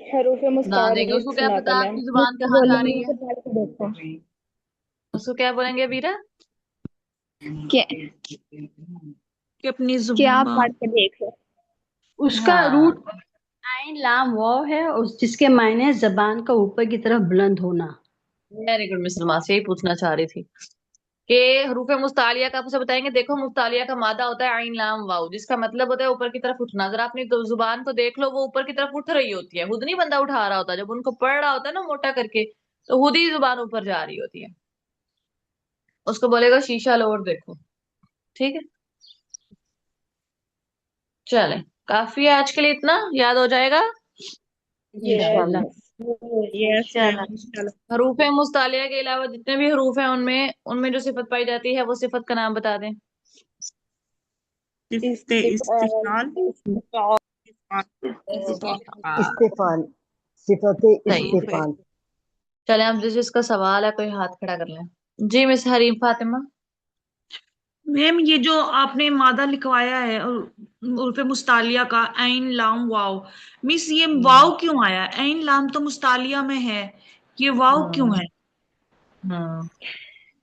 Speaker 7: हरूफ
Speaker 1: ना देंगे
Speaker 7: मुस्तालिया
Speaker 1: उसको, क्या
Speaker 7: सुनाता
Speaker 1: पता
Speaker 7: मैम।
Speaker 1: आपकी जुबान कहाँ जा रही है।
Speaker 7: देखो
Speaker 1: उसको क्या बोलेंगे वीरा?
Speaker 7: क्या
Speaker 5: कि अपनी
Speaker 7: क्या आप
Speaker 5: जुबान।
Speaker 7: पढ़ के देख लो।
Speaker 10: उसका
Speaker 1: हाँ,
Speaker 10: रूट आइन लाम वाव है, उस जिसके मायने जबान का ऊपर की तरफ बुलंद होना।
Speaker 1: वेरी गुड मिस्टर मासी, यही पूछना चाह रही थी कि हरूफ मुस्तालिया का आप उसे बताएंगे। देखो, मुस्तालिया का मादा होता है आइन लाम वाव, जिसका मतलब होता है ऊपर की तरफ उठना। अगर आपने तो जुबान को देख लो, वो ऊपर की तरफ उठ रही होती है, खुद नहीं बंदा उठा रहा होता। जब उनको पढ़ रहा होता है ना मोटा करके, तो खुद ही जुबान ऊपर जा रही होती है। उसको बोलेगा शीशा लो और देखो। ठीक है, चले, काफी है आज के लिए, इतना याद हो जाएगा।
Speaker 7: यस।
Speaker 2: इंशाल्लाह।
Speaker 5: यस मैम,
Speaker 1: चलो,
Speaker 5: इंशाल्लाह।
Speaker 1: हरूफ मुस्तालिया के अलावा जितने भी हरूफ हैं, उनमें उनमें जो सिफत पाई जाती है, वो सिफत का नाम बता दें।
Speaker 5: सिफ्ते
Speaker 7: इस्तिफाल
Speaker 5: इस्तिफाल।
Speaker 1: इस्तिफाल।
Speaker 2: इस्तिफाल सिफत
Speaker 1: सही है।
Speaker 2: इस्तिफाल।
Speaker 1: चले, अब जिसका सवाल है कोई हाथ खड़ा कर लें। जी मिस हरीम फातिमा।
Speaker 5: मैम ये जो आपने मादा लिखवाया है उर्फ मुस्तालिया का ऐन लाम वाव, मिस ये
Speaker 1: हम्म
Speaker 5: वाव क्यों आया? ऐन लाम तो मुस्तालिया में है, ये वाव क्यों
Speaker 1: हम्म
Speaker 5: है?
Speaker 1: हम्म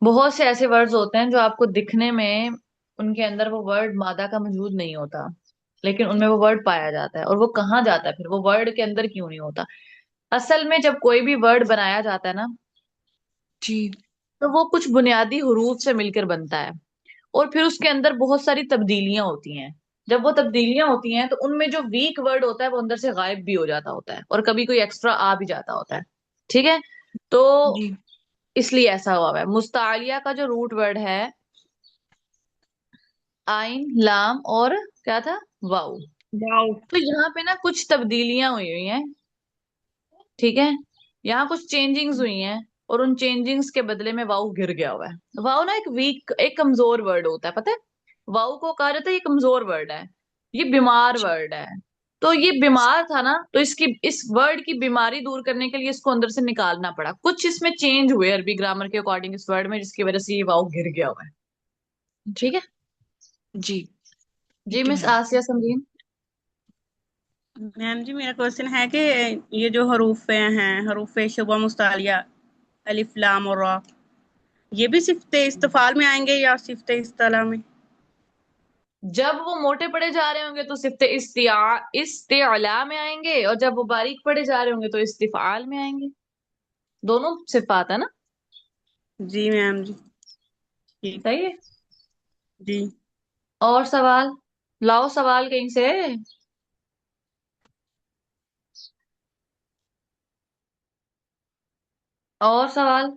Speaker 1: बहुत से ऐसे वर्ड्स होते हैं जो आपको दिखने में उनके अंदर वो वर्ड मादा का मौजूद नहीं होता, लेकिन उनमें वो वर्ड पाया जाता है। और वो कहाँ जाता है फिर? वो वर्ड के अंदर क्यों नहीं होता? असल में जब कोई भी वर्ड बनाया जाता है ना,
Speaker 5: जी
Speaker 1: तो वो कुछ बुनियादी हुरूफ से मिलकर बनता है, और फिर उसके अंदर बहुत सारी तब्दीलियां होती हैं। जब वो तब्दीलियां होती हैं, तो उनमें जो वीक वर्ड होता है वो अंदर से गायब भी हो जाता होता है, और कभी कोई एक्स्ट्रा आ भी जाता होता है। ठीक है, तो
Speaker 5: जी।
Speaker 1: इसलिए ऐसा हुआ है। मुस्तालिया का जो रूट वर्ड है, आइन लाम और क्या था, वाउ।
Speaker 5: वाव।
Speaker 1: तो यहाँ पे ना कुछ तब्दीलियां हुई हुई हैं। ठीक है, यहाँ कुछ चेंजिंग्स हुई हैं, और उन चेंजिंग्स के बदले में वाउ गिर गया हुआ है। वाउ ना एक वीक, एक कमजोर वर्ड होता है, पता है? वाउ को कहा जाता है ये कमजोर वर्ड है, ये बीमार वर्ड है। तो ये बीमार था ना, तो इसकी, इस वर्ड की बीमारी दूर करने के लिए इसको अंदर से निकालना पड़ा। कुछ इसमें चेंज हुए अरबी ग्रामर के अकॉर्डिंग इस वर्ड में, जिसकी वजह से ये वाउ गिर गया हुआ है। ठीक है
Speaker 5: जी
Speaker 1: जी
Speaker 5: ठीक है
Speaker 1: मिस
Speaker 5: मैम।
Speaker 1: आसिया समझीन।
Speaker 5: मैम जी मेरा क्वेश्चन है कि ये जो हैं हरूफ शुबा मुस्तालिया, अलिफ लाम और रा, ये भी सिफ्ते इस्तिफाल में आएंगे या सिफ्ते इस्तला में?
Speaker 1: जब वो मोटे पड़े जा रहे होंगे तो सिर्फ इस्तिला में आएंगे, और जब वो बारीक पड़े जा रहे होंगे तो इस्तिफाल में आएंगे। दोनों सिफात है ना।
Speaker 5: जी मैम जी। ठीक।
Speaker 1: सही है।
Speaker 5: जी।
Speaker 1: और सवाल लाओ, सवाल कहीं से। और सवाल।